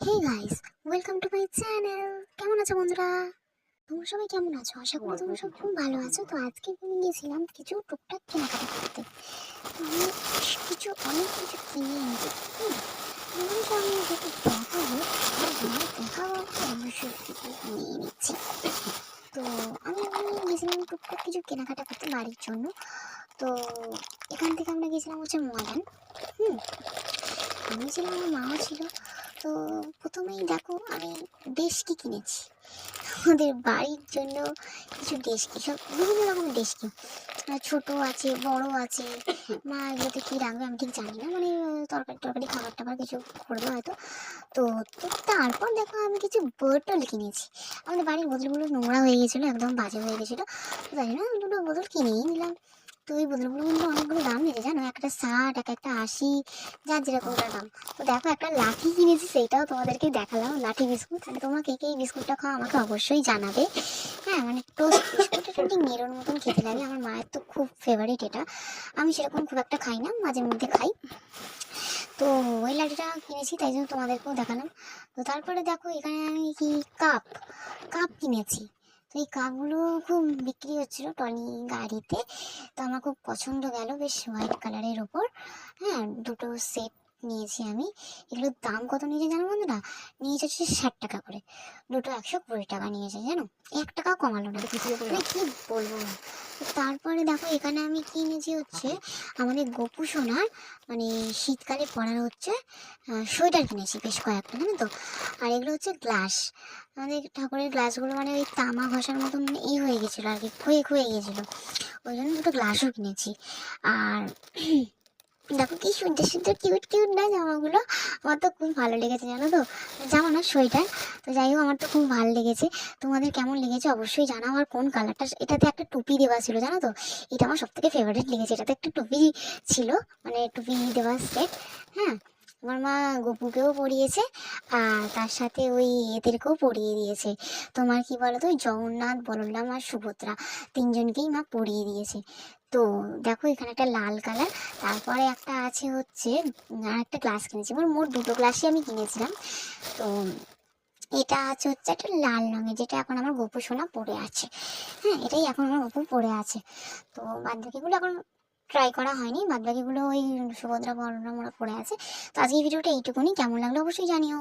Hey guys, welcome to my channel. কেমন আছো বন্ধুরা? তোমরা সবাই কেমন আছো? আশা করি তোমরা সব খুব ভালো আছো। তো আজকে আমি গেছিলাম কিছু টুকটাক কেনাকাটা করতে। আমি অনেক কিছু কিনে এনেছি। তোমাদের সঙ্গে যেটা দেখাবো, দেখাবো অবশ্যই নিয়ে নিচ্ছি। তো আমি গেছিলাম টুকটাক কিছু কেনাকাটা করতে বাড়ির জন্য। তো এখান থেকে আমরা গেছিলাম হচ্ছে ময়দান। হুম আমি ছিলাম, আমার মাও ছিল। তো প্রথমেই দেখো আমি ডেস্কি কিনেছি আমাদের বাড়ির জন্য। কিছু ডেস্কি, সব বিভিন্ন রকমের ডেস্কি, ছোট আছে, বড় আছে। মা এগুলোতে কি রাখবে আমি ঠিক জানি না, মানে তরকারি টরকারি খাবার টাবার কিছু করবে হয়তো। তো তো তারপর দেখো আমি কিছু বোতল কিনেছি। আমাদের বাড়ির বোতলগুলো নোংরা হয়ে গেছিলো, একদম বাজে হয়ে গেছিলো। তো জানি না, দুটো বোতল কিনেই নিলাম। তো এই বোতলগুলো কিন্তু অনেকগুলো দাম নিয়েছে জানো, একটা 60, একটা 80, যার যেরকমটা দাম। তো দেখো একটা লাঠি কিনেছি, সেইটাও তোমাদেরকে দেখালাম, লাঠি বিস্কুট। মানে তোমরা কে কে এই বিস্কুটটা খাও আমাকে অবশ্যই জানাবে। হ্যাঁ, মানে টোস্ট বিস্কুট, এটা ঠিক নেড়োর মতন খেতে লাগে। আমার মায়ের তো খুব ফেভারিট এটা। আমি সেরকম খুব একটা খাই না, মাঝে মধ্যে খাই। তো ওই লাঠিটা কিনেছি, তাই জন্য তোমাদেরকেও দেখালাম। তো তারপরে দেখো এখানে আমি কি কাপ কাপ কিনেছি। তো এই কাপগুলো খুব বিক্রি হচ্ছিল টনি গাড়িতে। তো আমার খুব পছন্দ গেল, বেশ হোয়াইট কালারের ওপর। হ্যাঁ, দুটো সেট নিয়েছি আমি। এগুলোর দাম কত নিয়েছে জানো বন্ধুরা? নিয়েছে হচ্ছে 60 টাকা করে। দুটো 120 টাকা নিয়েছে জানো, 1 টাকাও কমালো না। মানে কি বলবো। তো তারপরে দেখো এখানে আমি কিনেছি হচ্ছে আমাদের গোপু সোনার, মানে শীতকালে পরার হচ্ছে সোয়েটার কিনেছি বেশ কয়েকটা, জানো তো। আর এগুলো হচ্ছে গ্লাস, আমাদের ঠাকুরের গ্লাসগুলো মানে ওই তামা ঘষার মতন হয়ে গেছিলো আর কি, ক্ষয়ে ক্ষয়ে গেছিলো। ওই জন্য দুটো গ্লাসও কিনেছি। আর দেখো কি সুন্দর সুন্দর কিউট কিউট না জামাগুলো, আমার তো খুব ভালো লেগেছে জানো তো। জামা না, সোয়েটার। তো যাই হোক, আমার তো খুব ভালো লেগেছে। তোমাদের কেমন লেগেছে অবশ্যই জানাও। আর কোন কালারটা, এটাতে একটা টুপি দেওয়া ছিল জানো তো, এটা আমার সব থেকে ফেভারিট লেগেছে। এটাতে একটা টুপি ছিল, মানে টুপি দেওয়া সেট। হ্যাঁ, আমার মা গপুকেও পরিয়েছে, আর তার সাথে ওই এদেরকেও পরিয়ে দিয়েছে। তোমার কি বলতো, ওই জগন্নাথ, বলরাম আর সুভদ্রা, তিনজনকেই মা পরিয়ে দিয়েছে। তো দেখো এখানে একটা লাল কালার, তারপরে একটা আছে হচ্ছে, আর একটা গ্লাস কিনেছি। মোট দুটো গ্লাসই আমি কিনেছিলাম। তো এটা আছে হচ্ছে একটা লাল রঙের, যেটা এখন আমার গপু সোনা পড়ে আছে। হ্যাঁ, এটাই এখন আমার গপু পড়ে আছে। তো বাদ বাকিগুলো এখন ট্রাই করা হয়নি, বাদ বাকিগুলো ওই সুভদ্রা বলরাম ওরা পড়ে আছে। তো আজকে ভিডিওটা এইটুকুনি, কেমন লাগলো অবশ্যই জানিও।